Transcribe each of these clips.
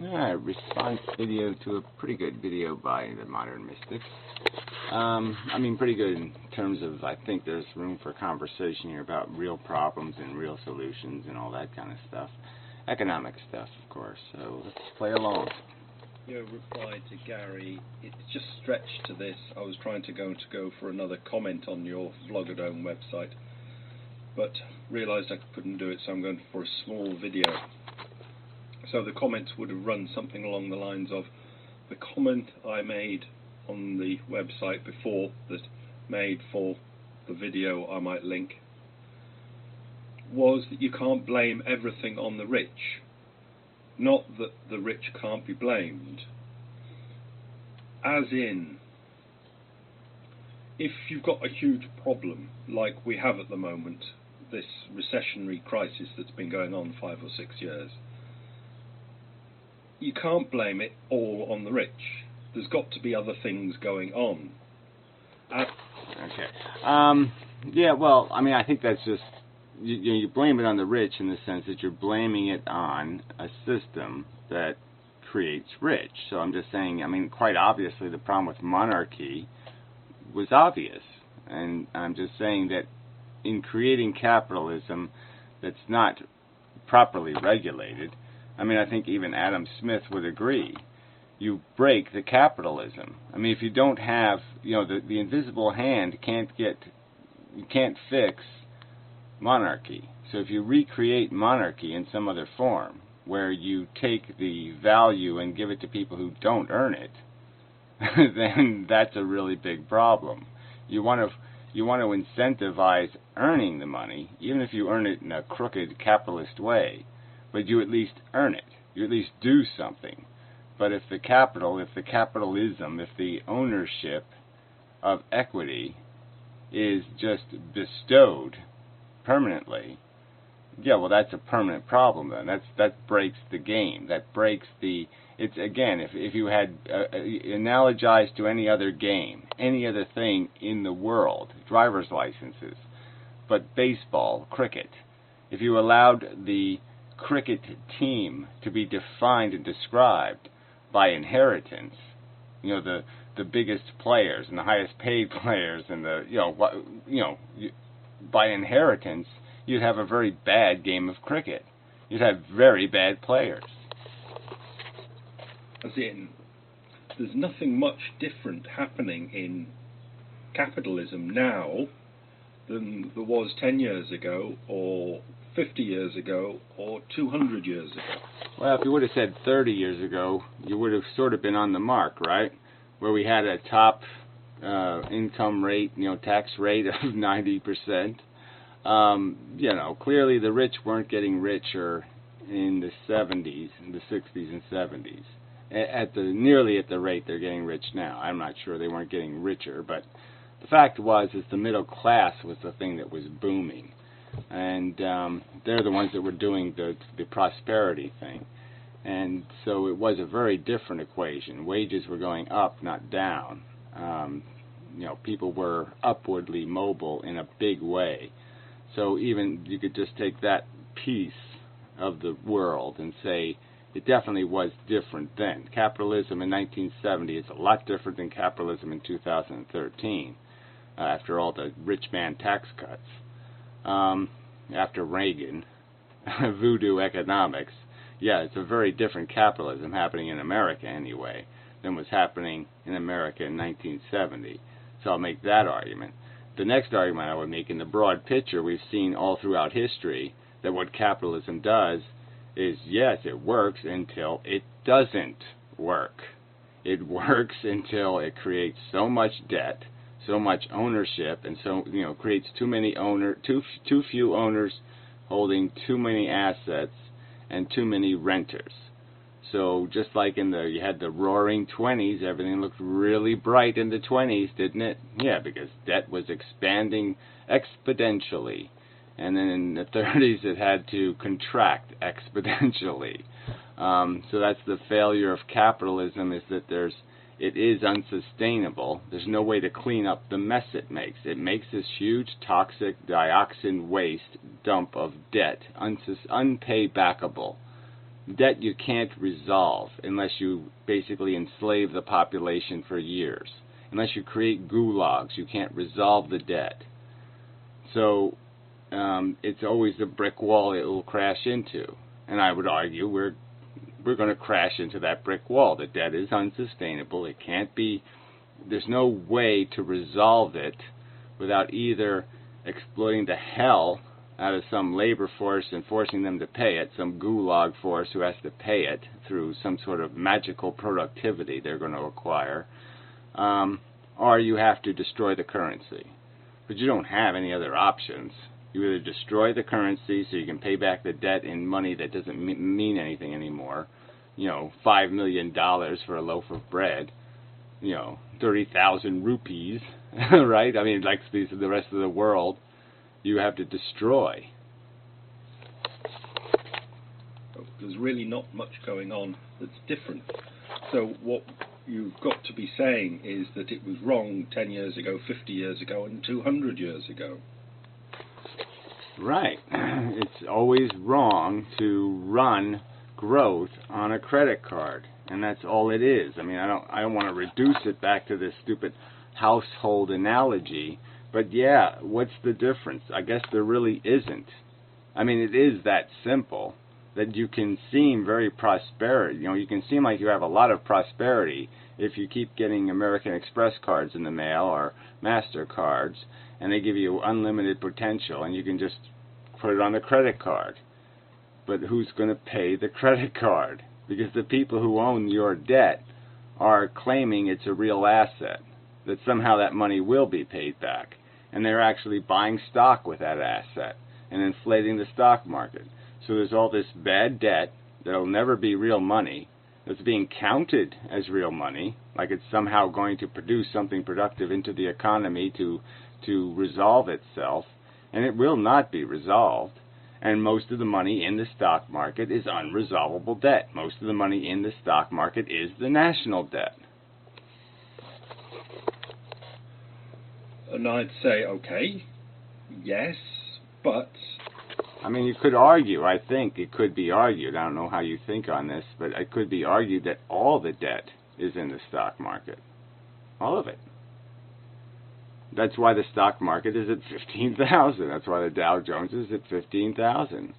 Alright, response video to a pretty good video by the Modern Mystics. I mean, pretty good in terms of, I think there's room for conversation here about real problems and real solutions and all that kind of stuff. Economic stuff, of course. So let's play along. Your reply to Gary, it's just stretched to this. I was trying to go for another comment on your Vlogadome website, but realised I couldn't do it, so I'm going for a small video. So the comments would have run something along the lines of, the comment I made on the website before that made for the video I might link was that you can't blame everything on the rich. Not that the rich can't be blamed. As in, if you've got a huge problem like we have at the moment, this recessionary crisis that's been going on 5 or 6 years, you can't blame it all on the rich. There's got to be other things going on. Okay. Yeah, well, I mean, I think that's just, you blame it on the rich in the sense that you're blaming it on a system that creates rich. So I'm just saying, I mean, quite obviously the problem with monarchy was obvious. And I'm just saying that in creating capitalism that's not properly regulated, I mean, I think even Adam Smith would agree, you break the capitalism. I mean, if you don't have, you know, the invisible hand you can't fix monarchy. So if you recreate monarchy in some other form, where you take the value and give it to people who don't earn it, then that's a really big problem. You want to incentivize earning the money, even if you earn it in a crooked capitalist way, but you at least earn it. You at least do something. But if the capitalism, if the ownership of equity is just bestowed permanently, yeah, well, that's a permanent problem then. That breaks the game. That breaks the, it's again, if you had analogized to any other game, any other thing in the world, driver's licenses, but baseball, cricket, if you allowed the cricket team to be defined and described by inheritance, you know, the biggest players and the highest paid players and by inheritance, you'd have a very bad game of cricket. You'd have very bad players. As in, there's nothing much different happening in capitalism now than there was 10 years ago, or 50 years ago, or 200 years ago. Well, if you would have said 30 years ago, you would have sort of been on the mark, right? Where we had a top income rate, you know, tax rate of 90%. You know, clearly the rich weren't getting richer in the 70s, in the 60s and 70s, nearly at the rate they're getting rich now. I'm not sure they weren't getting richer, but the fact was is the middle class was the thing that was booming, and they're the ones that were doing the prosperity thing, and so it was a very different equation. Wages were going up, not down. You know, people were upwardly mobile in a big way. So even you could just take that piece of the world and say it definitely was different then. Capitalism in 1970 is a lot different than capitalism in 2013 after all the rich man tax cuts. After Reagan, voodoo economics, yeah, it's a very different capitalism happening in America anyway than was happening in America in 1970. So I'll make that argument. The next argument I would make, in the broad picture, we've seen all throughout history that what capitalism does is, yes, it works until it doesn't work. It works until it creates so much debt, so much ownership, and so, you know, creates too few owners holding too many assets and too many renters. So just like you had the roaring 20s, everything looked really bright in the 20s, didn't it? Yeah, because debt was expanding exponentially. And then in the 30s it had to contract exponentially. So that's the failure of capitalism, is that it is unsustainable. There's no way to clean up the mess it makes. It makes this huge toxic dioxin waste dump of debt, unpaybackable. debt you can't resolve unless you basically enslave the population for years. Unless you create gulags, you can't resolve the debt. So it's always the brick wall it will crash into. And I would argue we're going to crash into that brick wall. The debt is unsustainable. It can't be, there's no way to resolve it without either exploiting the hell out of some labor force and forcing them to pay it, some gulag force who has to pay it through some sort of magical productivity they're going to acquire, or you have to destroy the currency. But you don't have any other options. You either destroy the currency so you can pay back the debt in money that doesn't mean anything anymore, $5 million for a loaf of bread, 30,000 rupees, right? I mean, like the rest of the world, you have to destroy. There's really not much going on that's different. So what you've got to be saying is that it was wrong 10 years ago, 50 years ago, and 200 years ago. Right. It's always wrong to run growth on a credit card, and that's all it is. I mean, I don't want to reduce it back to this stupid household analogy, but yeah, what's the difference? I guess there really isn't. I mean, it is that simple that you can seem very prosperous. You can seem like you have a lot of prosperity if you keep getting American Express cards in the mail or MasterCards, and they give you unlimited potential, and you can just put it on the credit card. But who's going to pay the credit card? Because the people who own your debt are claiming it's a real asset, that somehow that money will be paid back, and they're actually buying stock with that asset and inflating the stock market. So there's all this bad debt that'll never be real money that's being counted as real money, like it's somehow going to produce something productive into the economy to resolve itself, and it will not be resolved. And most of the money in the stock market is unresolvable debt. Most of the money in the stock market is the national debt. And I'd say, okay, yes, but... I mean, you could argue, I think it could be argued, I don't know how you think on this, but it could be argued that all the debt is in the stock market. All of it. That's why the stock market is at 15,000. That's why the Dow Jones is at 15,000.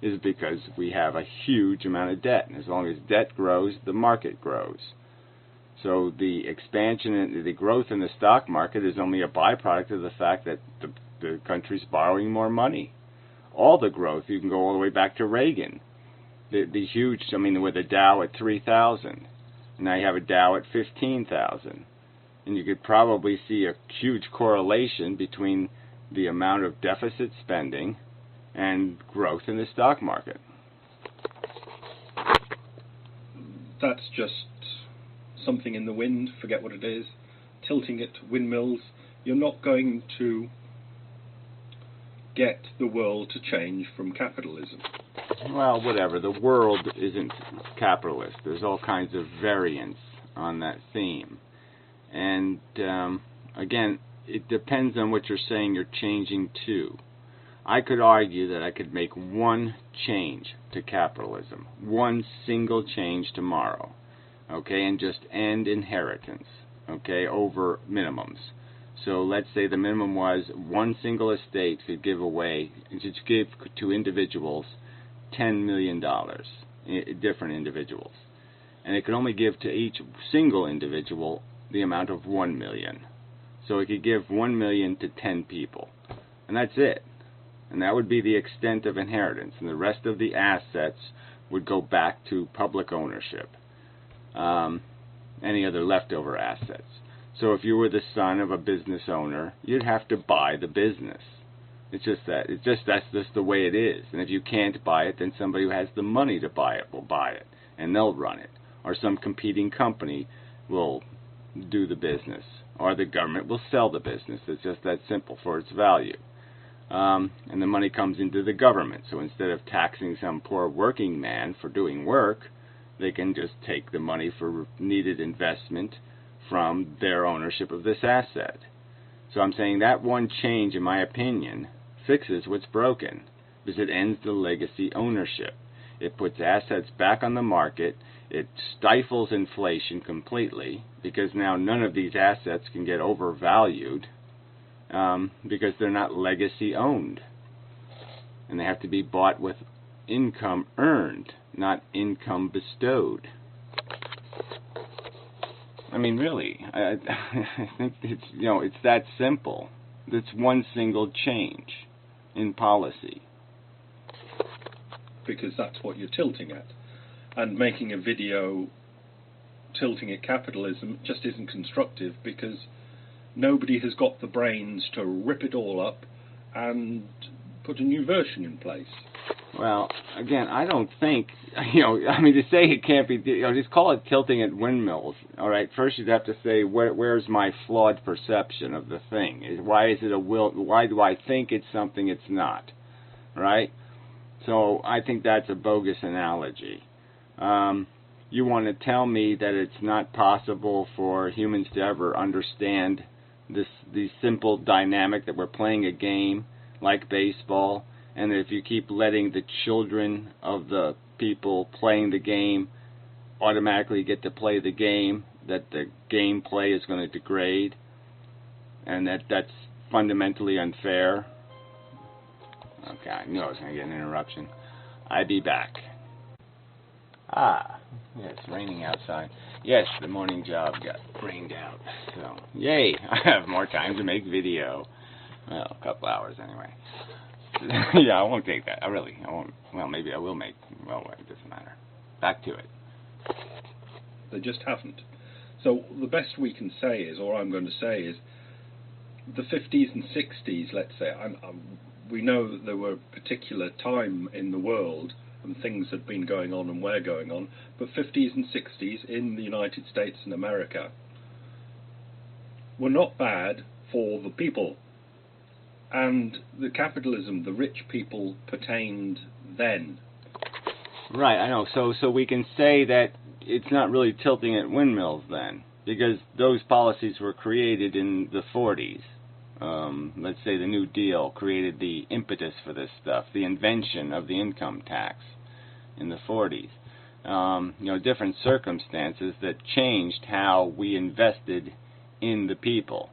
Is because we have a huge amount of debt. And as long as debt grows, the market grows. So the expansion and the growth in the stock market is only a byproduct of the fact that the country's borrowing more money. All the growth, you can go all the way back to Reagan. The huge, with the Dow at 3,000. Now you have a Dow at 15,000. And you could probably see a huge correlation between the amount of deficit spending and growth in the stock market. That's just something in the wind, forget what it is, tilting it to windmills. You're not going to get the world to change from capitalism. Well, whatever. The world isn't capitalist. There's all kinds of variants on that theme. And, again, it depends on what you're saying you're changing to. I could argue that I could make one change to capitalism, one single change tomorrow, okay, and just end inheritance, okay, over minimums. So let's say the minimum was one single estate could give to individuals $10 million, different individuals. And it could only give to each single individual the amount of 1 million. So it could give 1 million to 10 people. And that's it. And that would be the extent of inheritance. And the rest of the assets would go back to public ownership. Any other leftover assets. So if you were the son of a business owner, you'd have to buy the business. That's just the way it is. And if you can't buy it, then somebody who has the money to buy it will buy it. And they'll run it. Or some competing company will do the business. Or the government will sell the business. It's just that simple for its value. And the money comes into the government. So instead of taxing some poor working man for doing work, they can just take the money for needed investment from their ownership of this asset. So I'm saying that one change, in my opinion, fixes what's broken, because it ends the legacy ownership. It puts assets back on the market. It stifles inflation completely because now none of these assets can get overvalued because they're not legacy owned. And they have to be bought with income earned, not income bestowed. I mean, really, I think it's that simple. It's one single change in policy. Because that's what you're tilting at. And making a video tilting at capitalism just isn't constructive because nobody has got the brains to rip it all up and put a new version in place. Well, again, I don't think, to say it can't be, just call it tilting at windmills, all right? First you'd have to say, where's my flawed perception of the thing? Why is it why do I think it's something it's not, right? So I think that's a bogus analogy. You want to tell me that it's not possible for humans to ever understand the simple dynamic that we're playing a game like baseball, and that if you keep letting the children of the people playing the game automatically get to play the game, that the gameplay is going to degrade, and that's fundamentally unfair. Okay, I knew I was going to get an interruption. I'd be back. Yeah, it's raining outside. Yes, the morning job got rained out. So, yay, I have more time to make video. Well, a couple hours anyway. Yeah, I won't take that. I won't. Well, maybe I will make. Well, it doesn't matter. Back to it. They just haven't. So the best we can say is, or I'm going to say is, the 50s and 60s, let's say, we know that there were a particular time in the world and things had been going on and were going on, but 50s and 60s in the United States and America were not bad for the people. And the capitalism, the rich people pertained then. Right, I know. So we can say that it's not really tilting at windmills then, because those policies were created in the 40s. Let's say the New Deal created the impetus for this stuff, the invention of the income tax in the 40s. Different circumstances that changed how we invested in the people.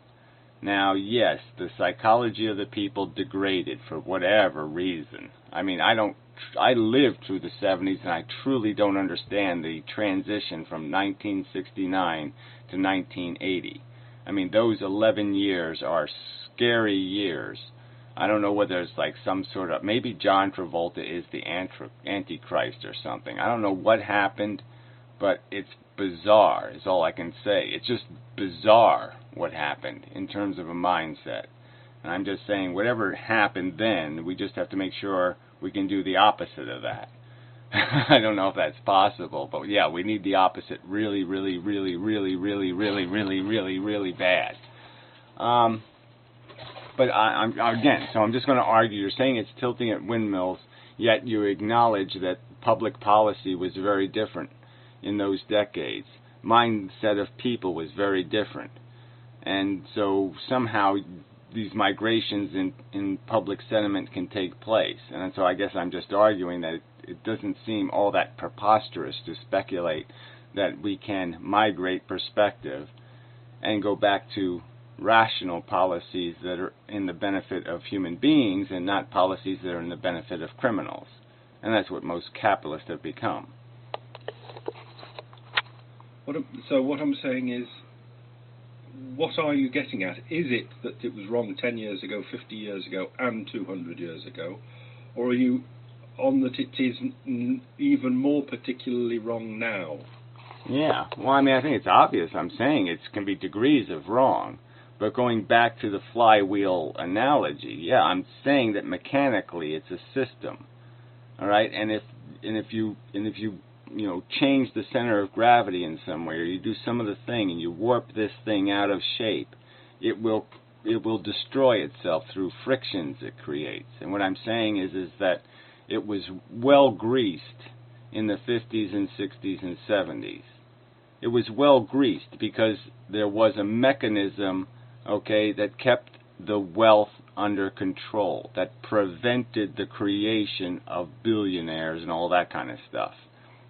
Now, yes, the psychology of the people degraded for whatever reason. I mean, I lived through the 70s, and I truly don't understand the transition from 1969 to 1980. I mean, those 11 years are scary years. I don't know whether it's like some sort of, maybe John Travolta is the Antichrist or something. I don't know what happened, but it's bizarre is all I can say. It's just bizarre what happened in terms of a mindset. And I'm just saying, whatever happened then, we just have to make sure we can do the opposite of that. I don't know if that's possible, but yeah, we need the opposite really, really, really, really, really, really, really, really, really bad. But I'm just going to argue, you're saying it's tilting at windmills, yet you acknowledge that public policy was very different in those decades. Mindset of people was very different. And so somehow these migrations in public sentiment can take place. And so I guess I'm just arguing that it doesn't seem all that preposterous to speculate that we can migrate perspective and go back to rational policies that are in the benefit of human beings and not policies that are in the benefit of criminals. And that's what most capitalists have become. So what I'm saying is, what are you getting at? Is it that it was wrong 10 years ago, 50 years ago, and 200 years ago? Or are you on that it is even more particularly wrong now? Yeah, well, I mean, I think it's obvious. I'm saying it can be degrees of wrong. But going back to the flywheel analogy, yeah, I'm saying that mechanically it's a system. All right? And if you change the center of gravity in some way, or you do some of the thing and you warp this thing out of shape, it will destroy itself through frictions it creates. And what I'm saying is that it was well greased in the 50s and 60s and 70s. It was well greased because there was a mechanism, okay, that kept the wealth under control, that prevented the creation of billionaires and all that kind of stuff.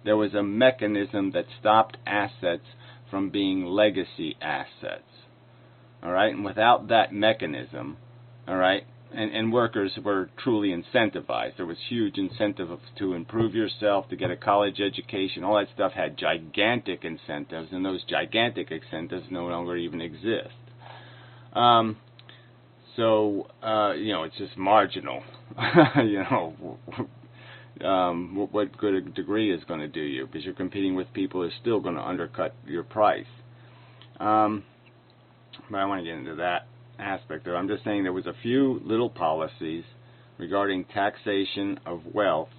There was a mechanism that stopped assets from being legacy assets. All right, and without that mechanism, all right, and workers were truly incentivized. There was huge incentive to improve yourself, to get a college education. All that stuff had gigantic incentives, and those gigantic incentives no longer even exist. So it's just marginal. What good a degree is going to do you, because you're competing with people who are still going to undercut your price. But I want to get into that aspect of it. I'm just saying there was a few little policies regarding taxation of wealth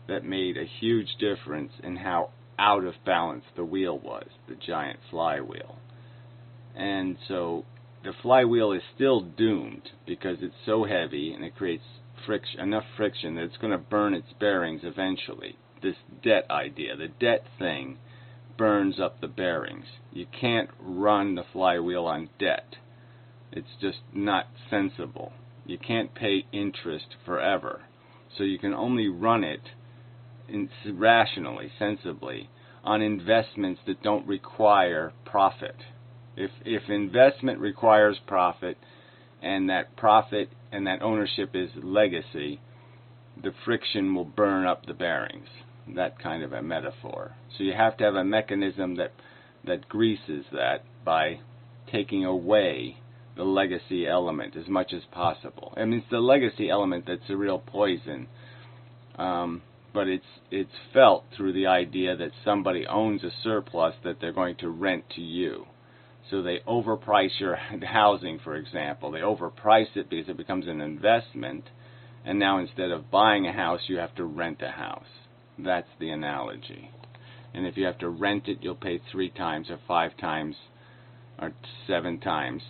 that made a huge difference in how out of balance the wheel was, the giant flywheel. And so the flywheel is still doomed because it's so heavy and it creates enough friction that it's going to burn its bearings eventually. This debt idea, the debt thing, burns up the bearings. You can't run the flywheel on debt. It's just not sensible. You can't pay interest forever. So you can only run it rationally, sensibly, on investments that don't require profit. If investment requires profit, and that profit and that ownership is legacy, the friction will burn up the bearings. That kind of a metaphor. So you have to have a mechanism that greases that by taking away the legacy element as much as possible. I mean, it's the legacy element that's the real poison. But it's felt through the idea that somebody owns a surplus that they're going to rent to you. So they overprice your housing, for example. They overprice it because it becomes an investment, and now instead of buying a house, you have to rent a house. That's the analogy. And if you have to rent it, you'll pay 3 times or 5 times or 7 times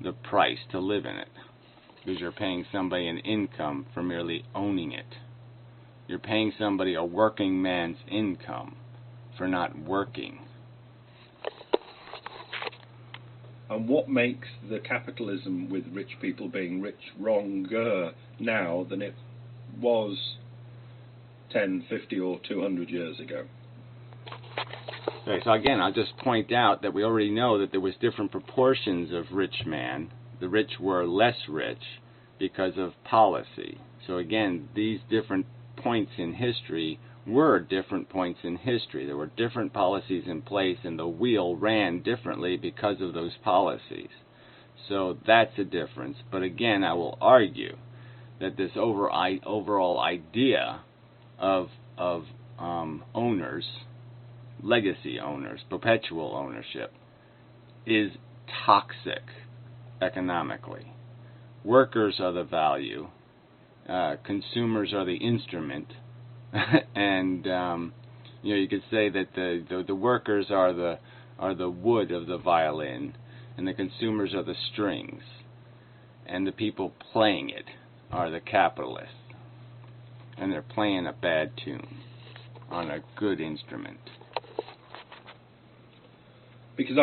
the price to live in it, because you're paying somebody an income for merely owning it. You're paying somebody a working man's income for not working. And what makes the capitalism with rich people being rich wronger now than it was 10, 50 or 200 years ago? Okay, so again, I'll just point out that we already know that there was different proportions of rich man. The rich were less rich because of policy. So again, these different points in history were different points in history. There were different policies in place, and the wheel ran differently because of those policies. So that's a difference. But again, I will argue that this overall idea of owners, legacy owners, perpetual ownership, is toxic economically. Workers are the value. Consumers are the instrument. And you could say that the workers are the wood of the violin, and the consumers are the strings, and the people playing it are the capitalists, and they're playing a bad tune on a good instrument. Because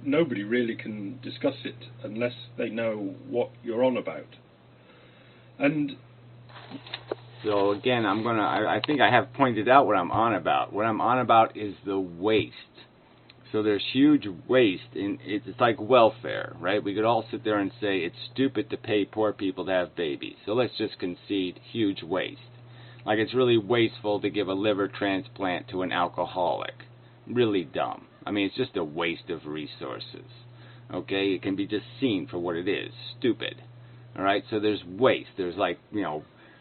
nobody really can discuss it unless they know what you're on about. And so again, I think I have pointed out what I'm on about. What I'm on about is the waste. So there's huge waste it's like welfare, right? We could all sit there and say it's stupid to pay poor people to have babies. So let's just concede huge waste. Like it's really wasteful to give a liver transplant to an alcoholic. Really dumb. I mean, it's just a waste of resources. Okay? It can be just seen for what it is. Stupid. All right? So there's waste. There's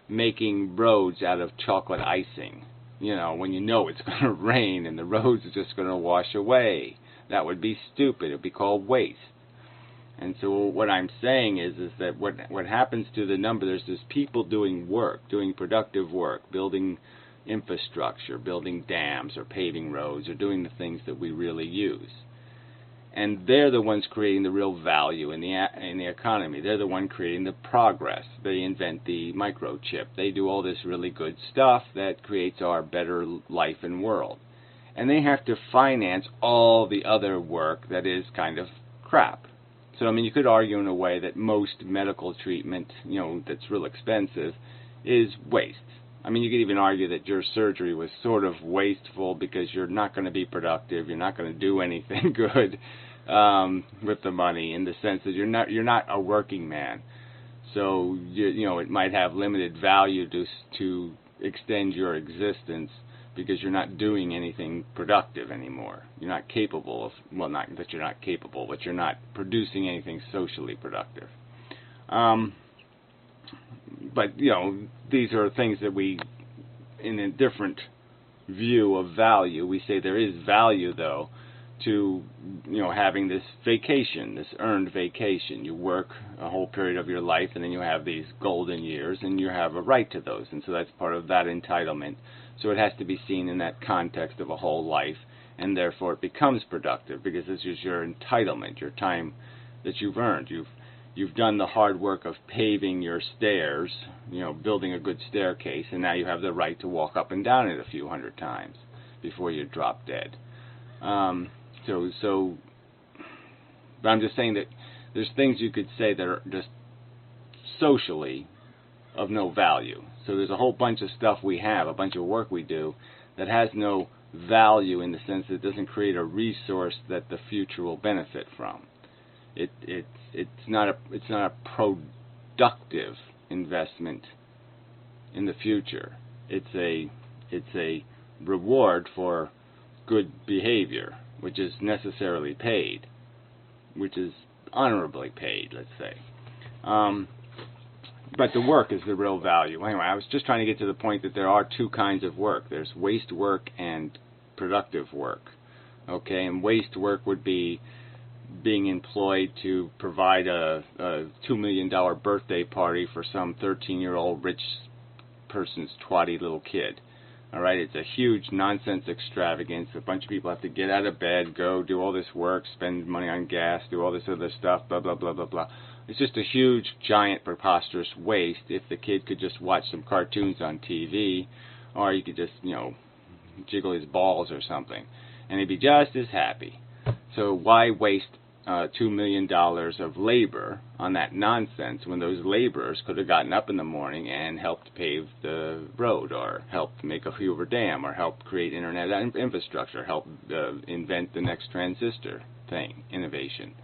making roads out of chocolate icing. When you know it's going to rain and the roads are just going to wash away. That would be stupid. It would be called waste. And so what I'm saying is that what happens to the number, there's people doing work, doing productive work, building infrastructure, building dams or paving roads or doing the things that we really use. And they're the ones creating the real value in the economy. They're the one creating the progress. They invent the microchip. They do all this really good stuff that creates our better life and world. And they have to finance all the other work that is kind of crap. So, I mean, you could argue in a way that most medical treatment, that's real expensive, is waste. I mean, you could even argue that your surgery was sort of wasteful because you're not going to be productive, you're not going to do anything good with the money, in the sense that you're not a working man. So, it might have limited value to extend your existence, because you're not doing anything productive anymore. You're not capable of, well, not that you're not capable, but you're not producing anything socially productive. But, these are things that we, in a different view of value, we say there is value, though, to, having this vacation, this earned vacation. You work a whole period of your life, and then you have these golden years, and you have a right to those. And so that's part of that entitlement. So it has to be seen in that context of a whole life, and therefore it becomes productive, because this is your entitlement, your time that you've earned. You've done the hard work of paving your stairs, building a good staircase, and now you have the right to walk up and down it a few hundred times before you drop dead. But I'm just saying that there's things you could say that are just socially of no value. So there's a whole bunch of stuff we have, a bunch of work we do, that has no value, in the sense that it doesn't create a resource that the future will benefit from. It's not a productive investment in the future. It's a reward for good behavior, which is necessarily paid, which is honorably paid, let's say. But the work is the real value. Anyway, I was just trying to get to the point that there are two kinds of work. There's waste work and productive work. Okay, and waste work would be being employed to provide a $2 million birthday party for some 13-year-old rich person's twatty little kid. All right, it's a huge nonsense extravagance. A bunch of people have to get out of bed, go do all this work, spend money on gas, do all this other stuff, blah, blah, blah, blah, blah. It's just a huge, giant, preposterous waste if the kid could just watch some cartoons on TV, or you could just, jiggle his balls or something, and he'd be just as happy. So why waste $2 million of labor on that nonsense when those laborers could have gotten up in the morning and helped pave the road, or helped make a Hoover Dam, or helped create internet infrastructure, helped invent the next transistor innovation.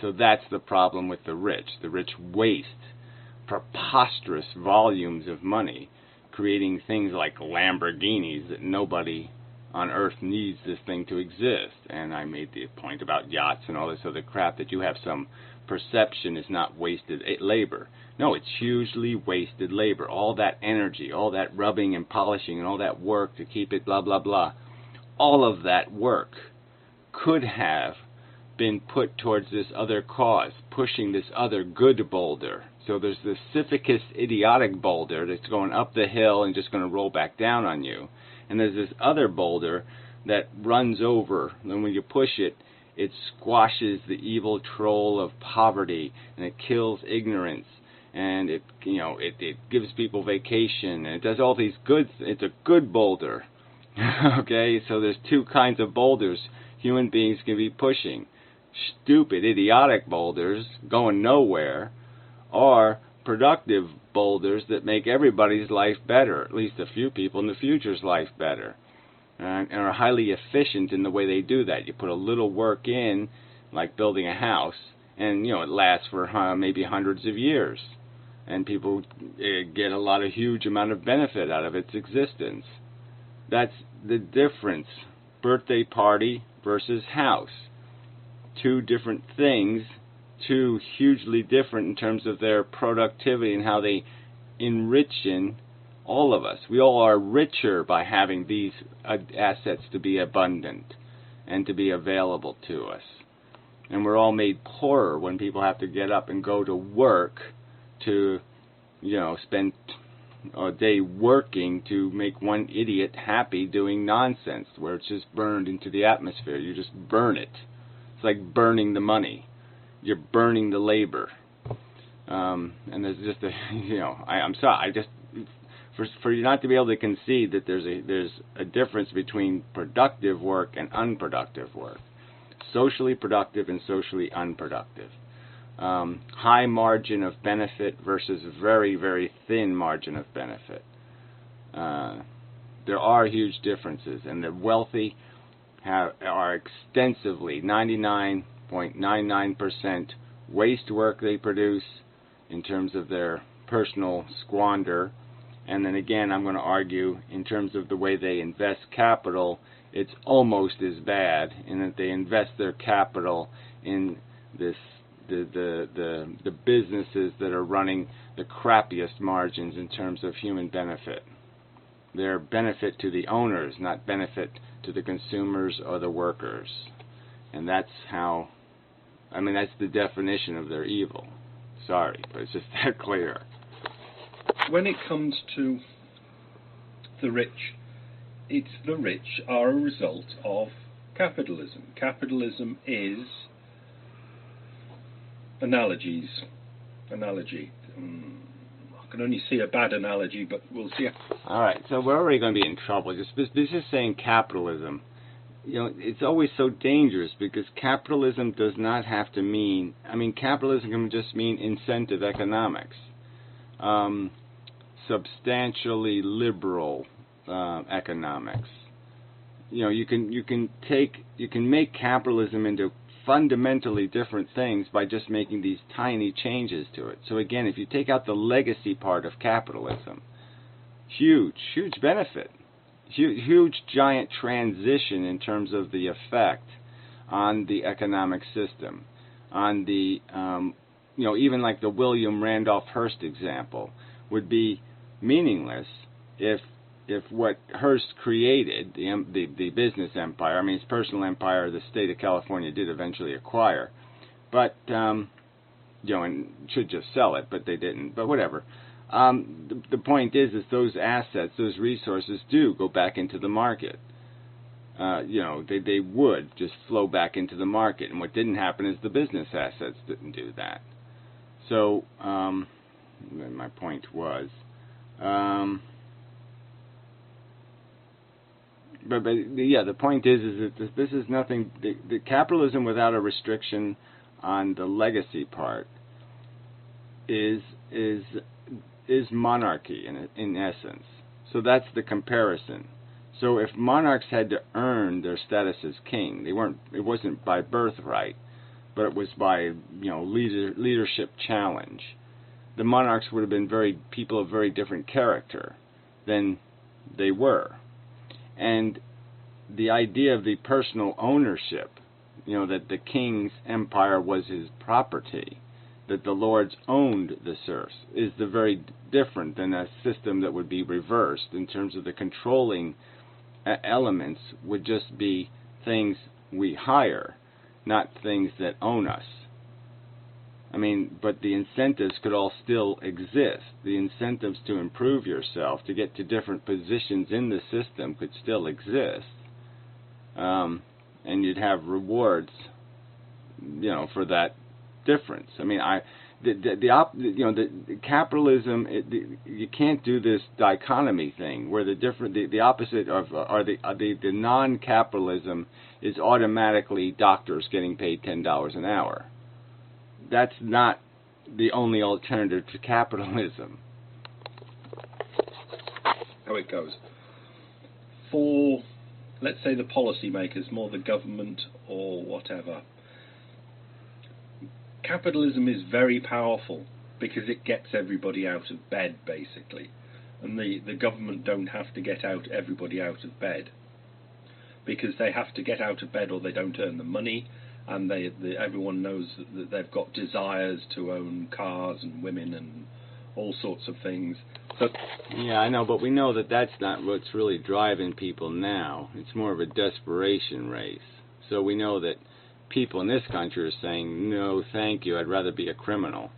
So that's the problem with the rich. The rich waste preposterous volumes of money creating things like Lamborghinis that nobody on Earth needs this thing to exist. And I made the point about yachts and all this other crap, that you have some perception is not wasted labor. No, it's hugely wasted labor. All that energy, all that rubbing and polishing, and all that work to keep it blah, blah, blah. All of that work could have been put towards this other cause, pushing this other good boulder. So there's this Sisyphus idiotic boulder that's going up the hill and just going to roll back down on you. And there's this other boulder that runs over, and when you push it, it squashes the evil troll of poverty, and it kills ignorance, and it gives people vacation, and it does all these good. It's a good boulder. Okay, so there's two kinds of boulders human beings can be pushing: stupid, idiotic boulders going nowhere, or productive boulders that make everybody's life better, at least a few people in the future's life better, and are highly efficient in the way they do that. You put a little work in, like building a house, and it lasts for maybe hundreds of years, and people get a lot of huge amount of benefit out of its existence. That's the difference. Birthday party versus house. Two different things, two hugely different in terms of their productivity and how they enrich all of us. We all are richer by having these assets to be abundant and to be available to us. And we're all made poorer when people have to get up and go to work to, spend a day working to make one idiot happy doing nonsense, where it's just burned into the atmosphere. You just burn it. It's like burning the money. You're burning the labor. And there's just I'm sorry, for you not to be able to concede that there's a difference between productive work and unproductive work, socially productive and socially unproductive. high margin of benefit versus very, very thin margin of benefit. There are huge differences, and the wealthy are extensively, 99.99% waste work they produce in terms of their personal squander. And then again, I'm going to argue in terms of the way they invest capital, it's almost as bad in that they invest their capital in the businesses that are running the crappiest margins in terms of human benefit. They're benefit to the owners, not benefit to the consumers or the workers. And that's how, that's the definition of their evil. Sorry, but it's just that clear. When it comes to the rich, it's the rich are a result of capitalism. Capitalism is analogy. I can only see a bad analogy, but we'll see. All right, so we're already going to be in trouble. Just saying capitalism. It's always so dangerous because capitalism does not have to mean. Capitalism can just mean incentive economics, substantially liberal economics. You can make capitalism into fundamentally different things by just making these tiny changes to it. So again, if you take out the legacy part of capitalism, huge benefit, huge giant transition in terms of the effect on the economic system, on the even like the William Randolph Hearst example would be meaningless if what Hearst created, the business empire, his personal empire, the state of California did eventually acquire, but and should just sell it, but they didn't. But whatever. The point is those assets, those resources, do go back into the market. They would just flow back into the market, and what didn't happen is the business assets didn't do that. So my point was. But the point is that this is nothing. The capitalism without a restriction on the legacy part is monarchy in essence. So that's the comparison. So if monarchs had to earn their status as king, it wasn't by birthright, but it was by leadership challenge. The monarchs would have been people of very different character than they were. And the idea of the personal ownership, that the king's empire was his property, that the lords owned the serfs, is very different than a system that would be reversed in terms of the controlling elements would just be things we hire, not things that own us. But the incentives could all still exist. The incentives to improve yourself, to get to different positions in the system could still exist. And you'd have rewards, for that difference. The capitalism, you can't do this dichotomy thing where the opposite of, or the non-capitalism is automatically doctors getting paid $10 an hour. That's not the only alternative to capitalism. How it goes. For, let's say, the policymakers, more the government or whatever, capitalism is very powerful because it gets everybody out of bed, basically. And the government don't have to get everybody out of bed, because they have to get out of bed or they don't earn the money. And everyone knows that they've got desires to own cars and women and all sorts of things. So yeah, I know, but we know that that's not what's really driving people now. It's more of a desperation race. So we know that people in this country are saying, no, thank you, I'd rather be a criminal.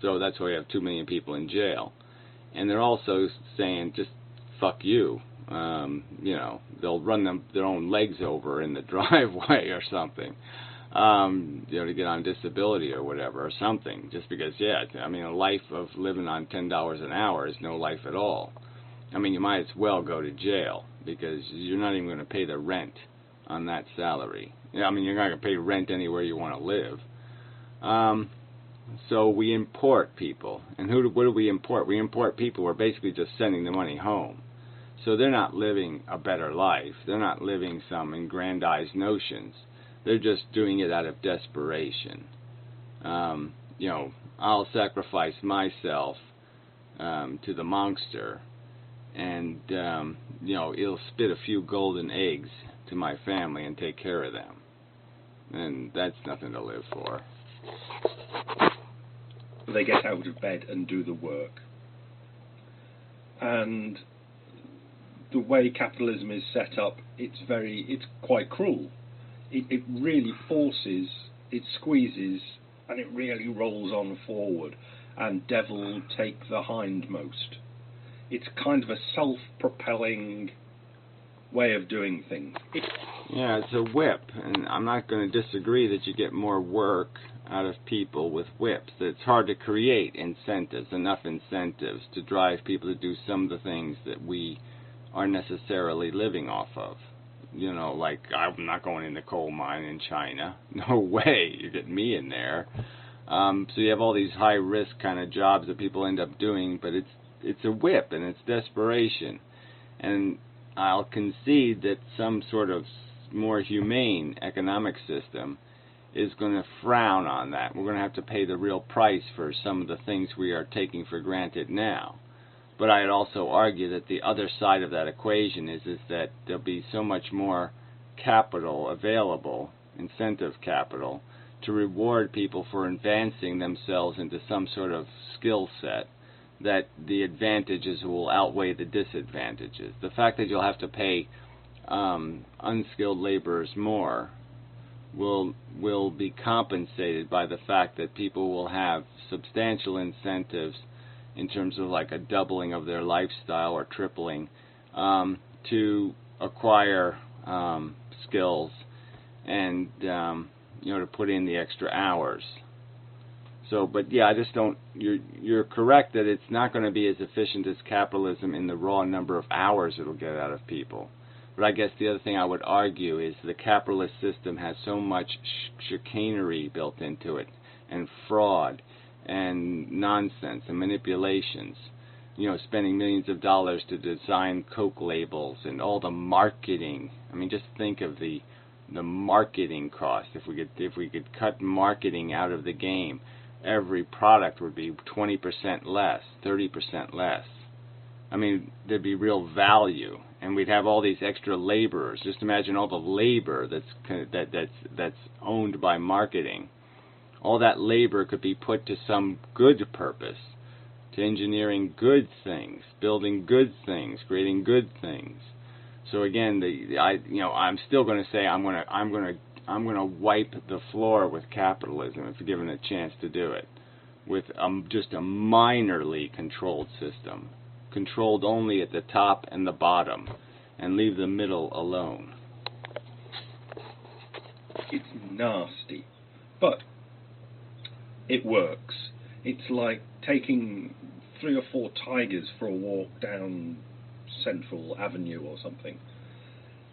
So that's why we have 2 million people in jail. And they're also saying, just fuck you. They'll run their own legs over in the driveway or something. To get on disability or whatever, or something, just because, a life of living on $10 an hour is no life at all. You might as well go to jail, because you're not even going to pay the rent on that salary. You're not going to pay rent anywhere you want to live. So we import people. And what do we import? We import people. We're basically just sending the money home. So they're not living a better life. They're not living some aggrandized notions. They're just doing it out of desperation. You know, I'll sacrifice myself to the monster, and you know, it'll spit a few golden eggs to my family and take care of them. And that's nothing to live for. They get out of bed and do the work. And the way capitalism is set up, it's quite cruel. It really forces, it squeezes, and it really rolls on forward, and devil take the hindmost. It's kind of a self-propelling way of doing things. Yeah, it's a whip, and I'm not going to disagree that you get more work out of people with whips. It's hard to create incentives, enough incentives to drive people to do some of the things that we are necessarily living off of. You know, like, I'm not going in the coal mine in China. No way, you get me in there. So you have all these high-risk kind of jobs that people end up doing, but it's a whip, and it's desperation. And I'll concede that some sort of more humane economic system is going to frown on that. We're going to have to pay the real price for some of the things we are taking for granted now. But I'd also argue that the other side of that equation is that there'll be so much more capital available, incentive capital, to reward people for advancing themselves into some sort of skill set, that the advantages will outweigh the disadvantages. The fact that you'll have to pay unskilled laborers more will be compensated by the fact that people will have substantial incentives in terms of like a doubling of their lifestyle or tripling to acquire skills and you know, to put in the extra hours. So, but yeah, I just don't. You're correct that it's not going to be as efficient as capitalism in the raw number of hours it'll get out of people. But I guess the other thing I would argue is the capitalist system has so much chicanery built into it, and fraud, and nonsense, and manipulations. You know, spending millions of dollars to design Coke labels and all the marketing. I mean, just think of the marketing cost. If we could cut marketing out of the game, every product would be 20% less, 30% less. I mean, there'd be real value, and we'd have all these extra laborers. Just imagine all the labor that's owned by marketing. All that labor could be put to some good purpose, to engineering good things, building good things, creating good things. So again, I'm still going to say I'm going to wipe the floor with capitalism if given a chance to do it, with just a minorly controlled system, controlled only at the top and the bottom, and leave the middle alone. It's nasty, but it works. It's like taking 3 or 4 tigers for a walk down Central Avenue or something.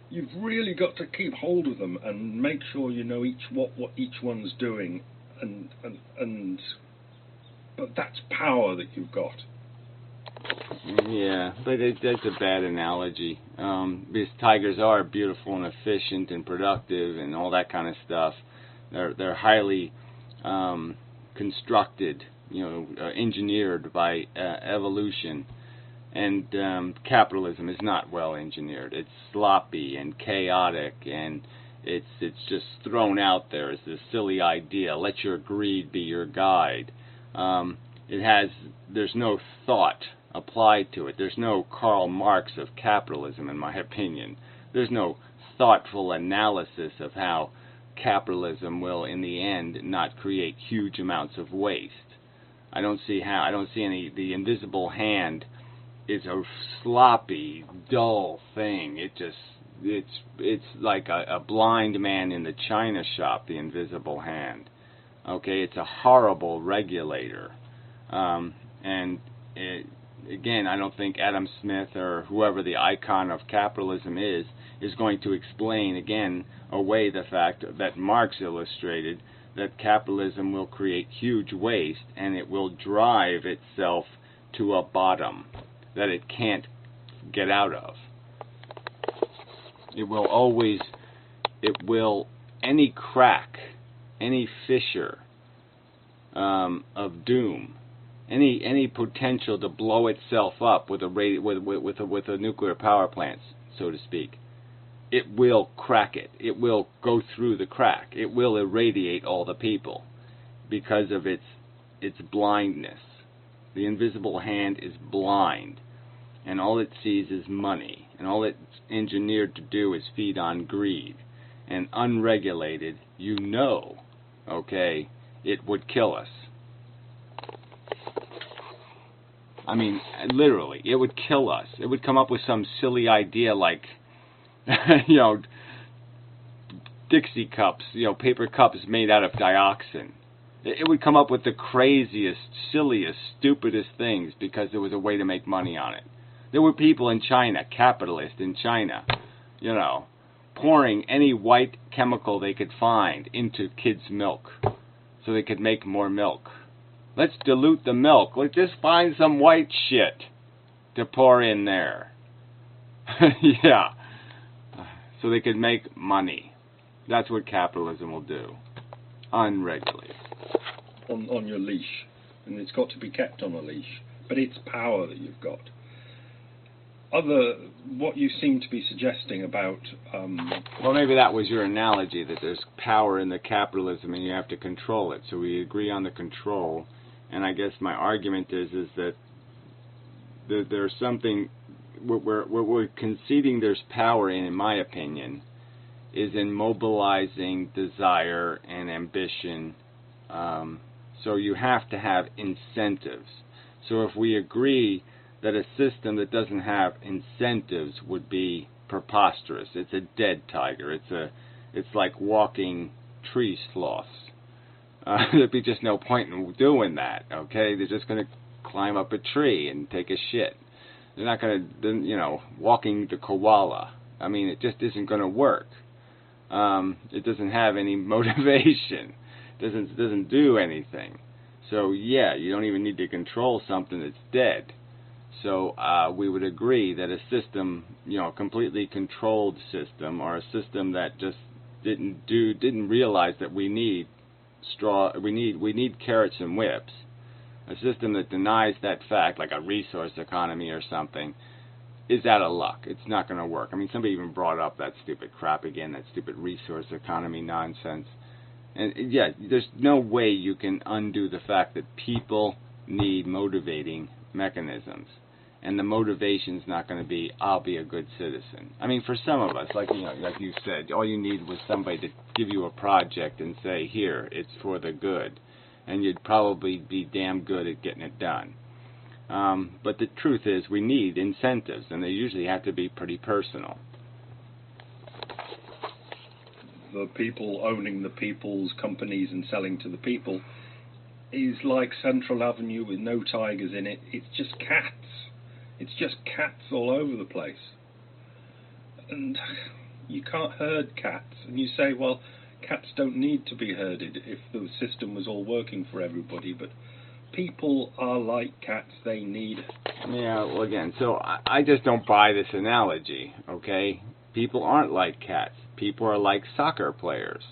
You've really got to keep hold of them and make sure you know what each one's doing, but that's power that you've got. Yeah, but that's a bad analogy. Because tigers are beautiful and efficient and productive and all that kind of stuff. They're highly constructed, engineered by evolution. And capitalism is not well engineered. It's sloppy and chaotic, and it's just thrown out there as this silly idea. Let your greed be your guide. There's no thought applied to it. There's no Karl Marx of capitalism, in my opinion. There's no thoughtful analysis of how capitalism will, in the end, not create huge amounts of waste. I don't see any. The invisible hand is a sloppy, dull thing. It's like a blind man in the china shop, the invisible hand. Okay, it's a horrible regulator. Again, I don't think Adam Smith or whoever the icon of capitalism is going to explain again away the fact that Marx illustrated that capitalism will create huge waste and it will drive itself to a bottom that it can't get out of. It will any crack, any fissure of doom, any potential to blow itself up with a nuclear power plant, so to speak. It will crack it. It will go through the crack. It will irradiate all the people because of its blindness. The invisible hand is blind, and all it sees is money, and all it's engineered to do is feed on greed. And unregulated, okay, it would kill us. I mean, literally, it would kill us. It would come up with some silly idea like, Dixie cups, paper cups made out of dioxin. It would come up with the craziest, silliest, stupidest things because there was a way to make money on it. There were people in China, capitalists in China, pouring any white chemical they could find into kids' milk so they could make more milk. Let's dilute the milk. Let's just find some white shit to pour in there. Yeah. So they could make money. That's what capitalism will do. Unregulated. On your leash. And it's got to be kept on a leash. But it's power that you've got. What you seem to be suggesting about... Well, maybe that was your analogy, that there's power in the capitalism and you have to control it. So we agree on the control. And I guess my argument is that there's something... What we're conceding there's power in my opinion, is in mobilizing desire and ambition. So you have to have incentives. So if we agree that a system that doesn't have incentives would be preposterous, it's a dead tiger. It's like walking tree sloths. There'd be just no point in doing that. Okay, they're just going to climb up a tree and take a shit. They're not going to, walking the koala. I mean, it just isn't going to work. It doesn't have any motivation. It doesn't do anything. So, yeah, you don't even need to control something that's dead. So, we would agree that a system, a completely controlled system, or a system that just didn't realize that we need carrots and whips. A system that denies that fact, like a resource economy or something, is out of luck. It's not going to work. I mean, somebody even brought up that stupid crap again, that stupid resource economy nonsense. And yeah, there's no way you can undo the fact that people need motivating mechanisms. And the motivation's not going to be, I'll be a good citizen. I mean, for some of us, like you said, all you need was somebody to give you a project and say, here, it's for the good. And you'd probably be damn good at getting it done. But the truth is, we need incentives, and they usually have to be pretty personal. The people owning the people's companies and selling to the people is like Central Avenue with no tigers in it. It's just cats. It's just cats all over the place. And you can't herd cats. And you say, well, cats don't need to be herded if the system was all working for everybody, but people are like cats, they need it. Yeah, well again, so I just don't buy this analogy, okay? People aren't like cats. People are like soccer players,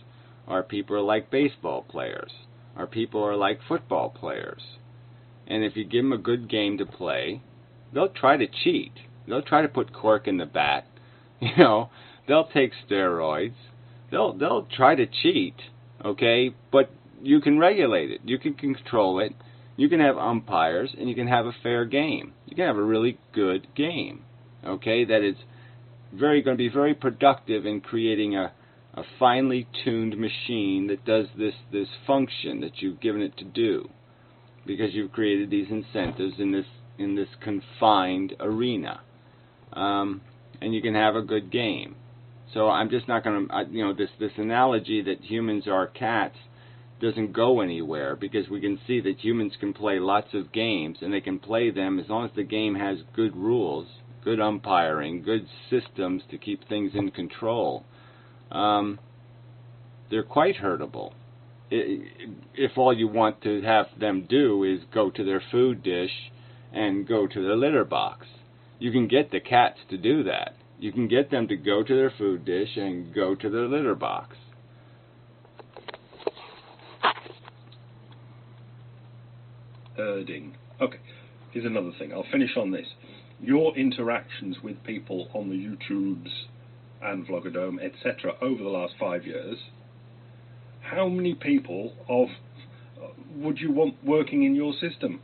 or people are like baseball players, or people are like football players. And if you give them a good game to play, they'll try to cheat. They'll try to put cork in the bat. They'll take steroids. They'll try to cheat, okay? But you can regulate it. You can control it. You can have umpires, and you can have a fair game. You can have a really good game, okay? That is going to be very productive in creating a finely tuned machine that does this function that you've given it to do, because you've created these incentives in this confined arena, and you can have a good game. So I'm just not going to, this analogy that humans are cats doesn't go anywhere, because we can see that humans can play lots of games, and they can play them as long as the game has good rules, good umpiring, good systems to keep things in control. They're quite herdable. if all you want to have them do is go to their food dish and go to their litter box. You can get the cats to do that. You can get them to go to their food dish and go to their litter box. Erding. Okay, here's another thing. I'll finish on this. Your interactions with people on the YouTubes and Vlogodome, etc., over the last 5 years, how many people would you want working in your system?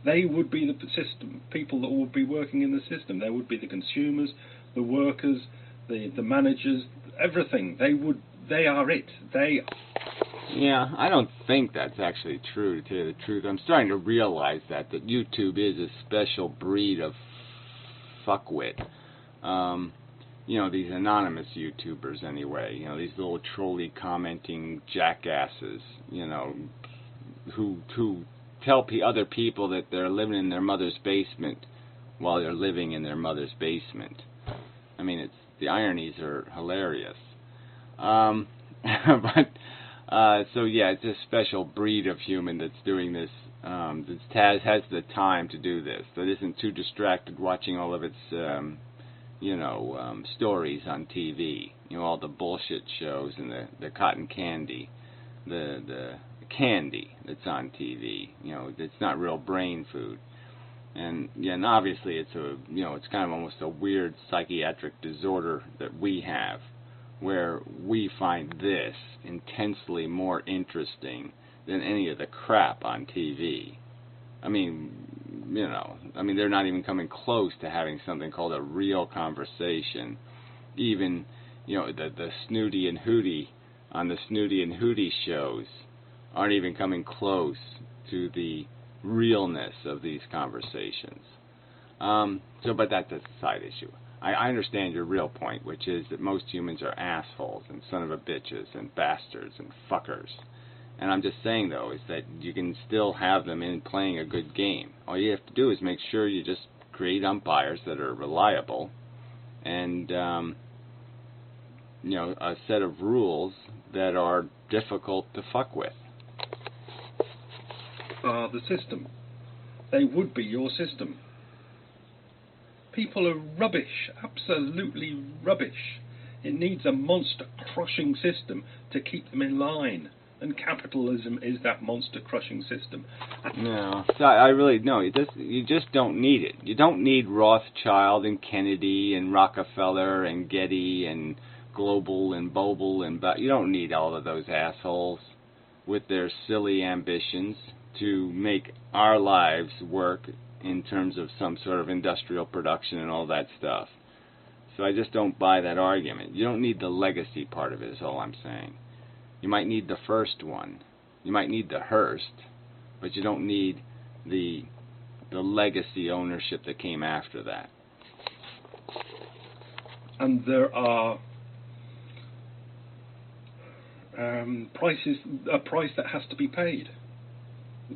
They would be the system, people that would be working in the system. They would be the consumers, the workers, the managers, everything. They are it. Yeah, I don't think that's actually true, to tell you the truth. I'm starting to realize that YouTube is a special breed of fuckwit. These anonymous YouTubers anyway, these little trolly commenting jackasses, who tell other people that they're living in their mother's basement while they're living in their mother's basement. I mean, the ironies are hilarious. So yeah, it's a special breed of human that's doing this, that has the time to do this, that isn't too distracted watching all of its, stories on TV, all the bullshit shows and the cotton candy, the candy that's on TV, it's not real brain food. And obviously it's it's kind of almost a weird psychiatric disorder that we have, where we find this intensely more interesting than any of the crap on TV. I mean, they're not even coming close to having something called a real conversation. Even, the Snooty and Hootie on the Snooty and Hootie shows aren't even coming close to the realness of these conversations. But that's a side issue. I understand your real point, which is that most humans are assholes and son of a bitches and bastards and fuckers. And I'm just saying, though, is that you can still have them in playing a good game. All you have to do is make sure you just create umpires that are reliable and, a set of rules that are difficult to fuck with. The system. They would be your system. People are rubbish, absolutely rubbish. It needs a monster-crushing system to keep them in line. And capitalism is that monster-crushing system. No, I really no. You just don't need it. You don't need Rothschild and Kennedy and Rockefeller and Getty and Global and Boble and you don't need all of those assholes with their silly ambitions to make our lives work in terms of some sort of industrial production and all that stuff. So I just don't buy that argument. You don't need the legacy part of it, is all I'm saying. You might need the first one. You might need the Hearst, but you don't need the legacy ownership that came after that. And there are a price that has to be paid.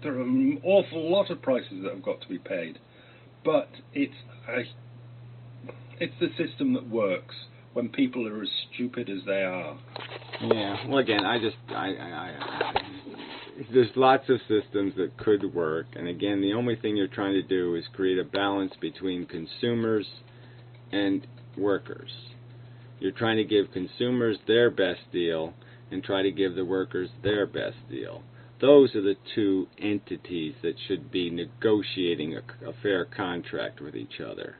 There are an awful lot of prices that have got to be paid, but it's the system that works when people are as stupid as they are. Yeah. Well, again, there's lots of systems that could work, and again, the only thing you're trying to do is create a balance between consumers and workers. You're trying to give consumers their best deal and try to give the workers their best deal. Those are the two entities that should be negotiating a fair contract with each other.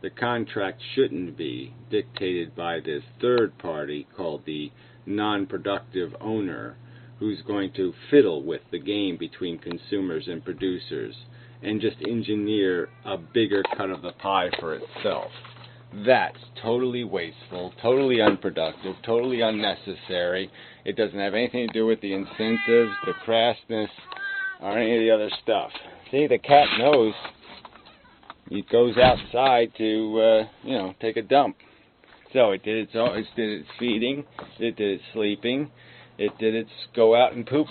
The contract shouldn't be dictated by this third party called the non-productive owner, who's going to fiddle with the game between consumers and producers and just engineer a bigger cut of the pie for itself. That's totally wasteful, totally unproductive, totally unnecessary. It doesn't have anything to do with the incentives, the crassness, or any of the other stuff. See, the cat knows. It goes outside to, take a dump. So it did its feeding, it did its sleeping, it did its go out and poop.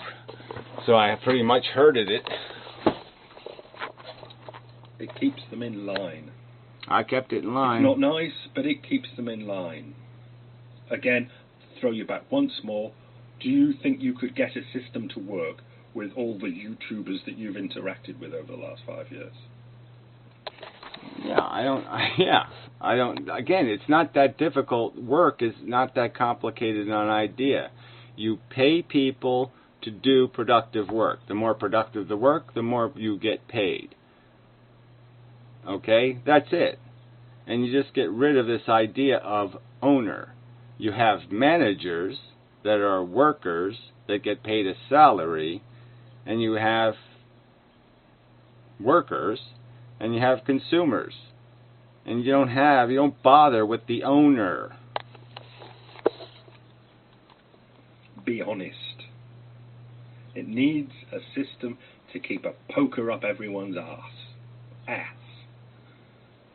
So I pretty much herded it. It keeps them in line. I kept it in line. It's not nice, but it keeps them in line. Again, throw you back once more Do you think you could get a system to work with all the YouTubers that you've interacted with over the last 5 years? Yeah, I don't, again, it's not that difficult. Work is not that complicated an idea. You pay people to do productive work. The more productive the work, the more you get paid. Okay? That's it. And you just get rid of this idea of owner. You have managers that are workers that get paid a salary, and you have workers, and you have consumers. And you don't bother with the owner. Be honest. It needs a system to keep a poker up everyone's ass.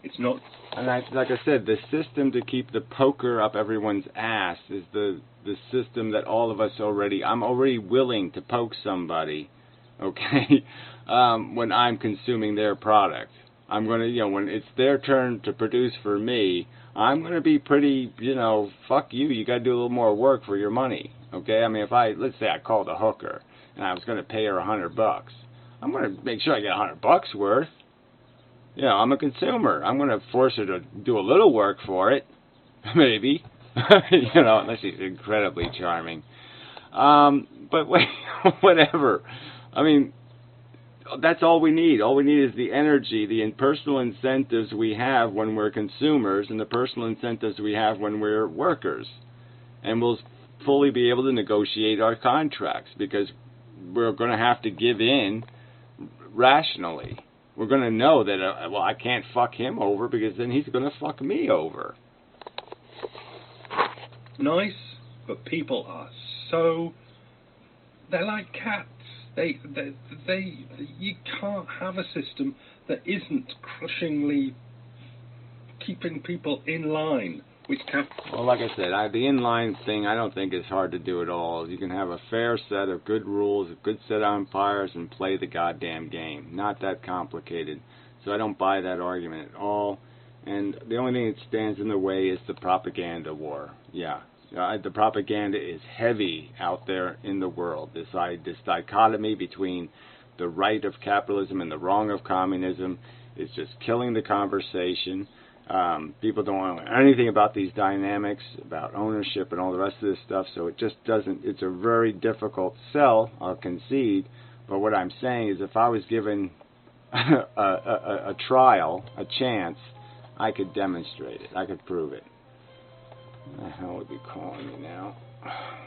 It's not... And like I said, the system to keep the poker up everyone's ass is the system that all of us I'm already willing to poke somebody, okay, when I'm consuming their product. I'm going to, when it's their turn to produce for me, I'm going to be pretty, fuck you, you got to do a little more work for your money, okay? I mean, let's say I called a hooker, and I was going to pay her $100, I'm going to make sure I get $100 worth. I'm a consumer. I'm going to force her to do a little work for it, maybe, unless she's incredibly charming. But whatever. I mean, that's all we need. All we need is the energy, the personal incentives we have when we're consumers, and the personal incentives we have when we're workers. And we'll fully be able to negotiate our contracts, because we're going to have to give in rationally. We're going to know that, I can't fuck him over, because then he's going to fuck me over. Nice, but people are they're like cats. You can't have a system that isn't crushingly keeping people in line. Well, like I said, the inline thing I don't think is hard to do at all. You can have a fair set of good rules, a good set of umpires, and play the goddamn game. Not that complicated. So I don't buy that argument at all. And the only thing that stands in the way is the propaganda war. Yeah. The propaganda is heavy out there in the world. This dichotomy between the right of capitalism and the wrong of communism is just killing the conversation. People don't want to know anything about these dynamics, about ownership and all the rest of this stuff, so it just doesn't, it's a very difficult sell, I'll concede. But what I'm saying is, if I was given a trial, a chance, I could demonstrate it. I could prove it. What the hell would be calling me now?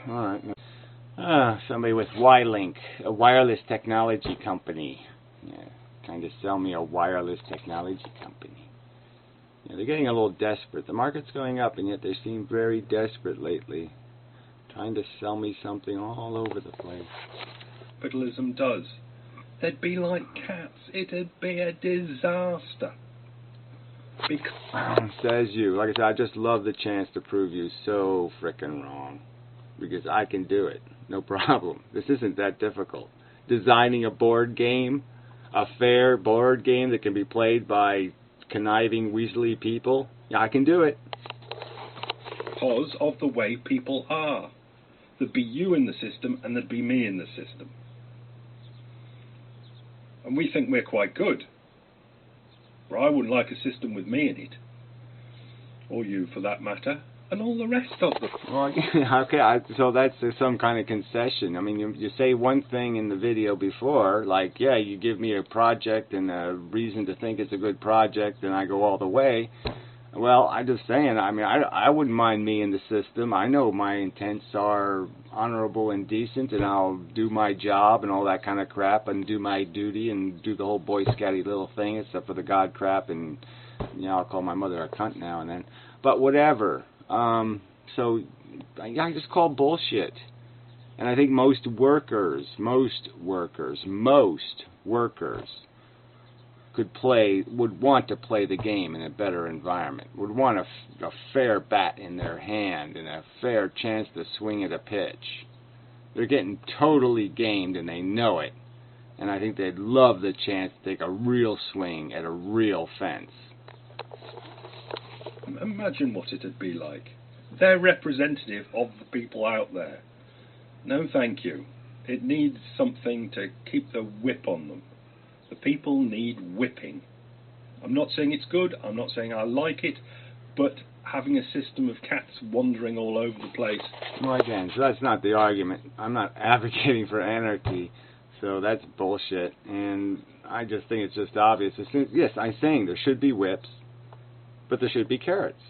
Alright. Somebody with Y-Link, a wireless technology company. Yeah, trying to sell me a wireless technology company. Yeah, they're getting a little desperate. The market's going up, and yet they seem very desperate lately. Trying to sell me something all over the place. Capitalism does. They'd be like cats. It'd be a disaster. Says you. Like I said, I just love the chance to prove you so frickin' wrong. Because I can do it. No problem. This isn't that difficult. Designing a board game, a fair board game that can be played by conniving, weaselly people, yeah, I can do it. Because of the way people are. There'd be you in the system, and there'd be me in the system. And we think we're quite good. Or I wouldn't like a system with me in it. Or you, for that matter. And all the rest of them. Well, okay, so that's some kind of concession. I mean, you say one thing in the video before, like, yeah, you give me a project and a reason to think it's a good project, and I go all the way. Well, I'm just saying, I mean, I wouldn't mind me in the system. I know my intents are honorable and decent, and I'll do my job and all that kind of crap, and do my duty, and do the whole Boy Scouty little thing, except for the God crap, and, I'll call my mother a cunt now and then. But whatever. So I just call bullshit. And I think most workers would want to play the game in a better environment, would want a fair bat in their hand and a fair chance to swing at a pitch. They're getting totally gamed, and they know it. And I think they'd love the chance to take a real swing at a real fence. Imagine what it'd be like. They're representative of the people out there. No, thank you. It needs something to keep the whip on them. The people need whipping. I'm not saying it's good, I'm not saying I like it, but having a system of cats wandering all over the place... Well, again, so that's not the argument. I'm not advocating for anarchy, so that's bullshit, and I just think it's just obvious. Yes, I'm saying there should be whips, but there should be carrots.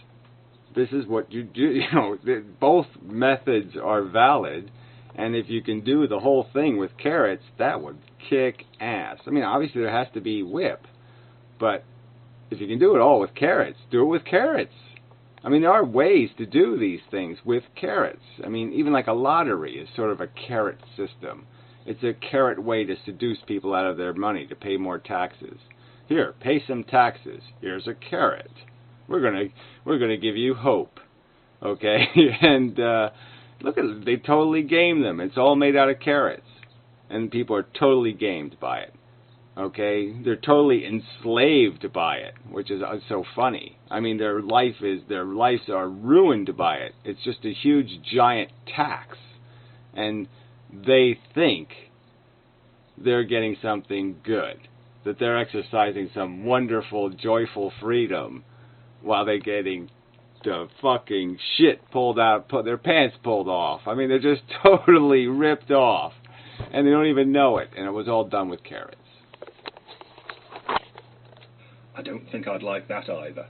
This is what you do, you know, both methods are valid, and if you can do the whole thing with carrots, that would kick ass. I mean, obviously there has to be whip, but if you can do it all with carrots, do it with carrots. I mean, there are ways to do these things with carrots. I mean, even like a lottery is sort of a carrot system. It's a carrot way to seduce people out of their money, to pay more taxes. Here, pay some taxes. Here's a carrot. We're gonna give you hope, okay? And look at it, they totally game them. It's all made out of carrots, and people are totally gamed by it. Okay, they're totally enslaved by it, which is so funny. I mean, their lives are ruined by it. It's just a huge, giant tax, and they think they're getting something good, that they're exercising some wonderful, joyful freedom, while they're getting the fucking shit pulled out, their pants pulled off. I mean, they're just totally ripped off, and they don't even know it, and it was all done with carrots. I don't think I'd like that either.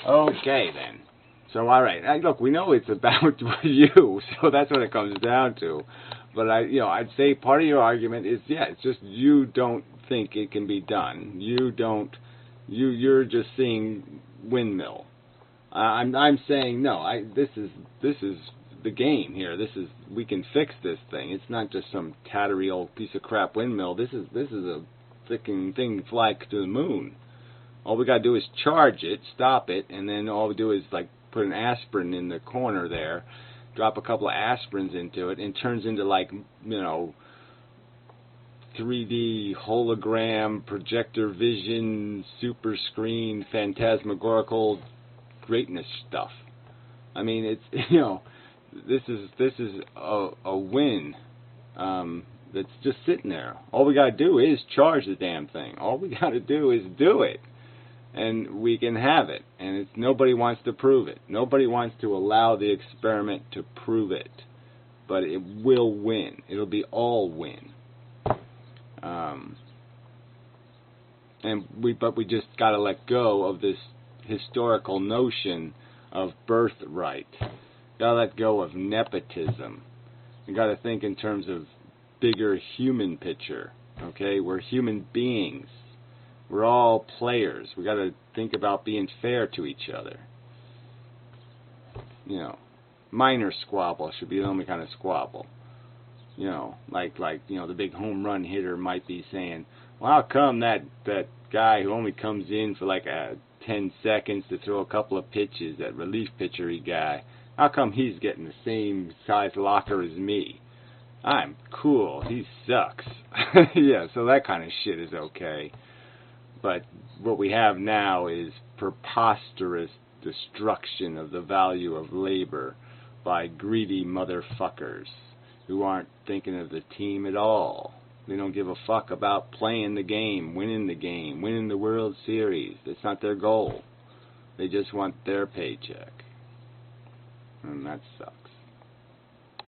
Okay, then. So, all right. Look, we know it's about you, so that's what it comes down to. But I'd say part of your argument is, yeah, it's just you don't think it can be done. You're just seeing windmill. I'm saying no. This is the game here. We can fix this thing. It's not just some tattery old piece of crap windmill. This is a freaking thing fly to the moon. All we gotta do is charge it, stop it, and then all we do is like put an aspirin in the corner there, drop a couple of aspirins into it, and it turns into, like, 3D hologram projector vision super screen phantasmagorical greatness stuff. I mean, it's this is a win that's just sitting there. All we gotta do is charge the damn thing. All we gotta do is do it, and we can have it. And nobody wants to prove it. Nobody wants to allow the experiment to prove it, but it will win. It'll be all win. But we just gotta let go of this historical notion of birthright. Gotta let go of nepotism. You gotta think in terms of bigger human picture. Okay, we're human beings. We're all players. We gotta think about being fair to each other. Minor squabble should be the only kind of squabble. Like the big home run hitter might be saying, well, how come that guy who only comes in for like 10 seconds to throw a couple of pitches, that relief pitchery guy, how come he's getting the same size locker as me? I'm cool. He sucks. Yeah, so that kind of shit is okay. But what we have now is preposterous destruction of the value of labor by greedy motherfuckers who aren't thinking of the team at all. They don't give a fuck about playing the game, winning the World Series. That's not their goal. They just want their paycheck. And that sucks.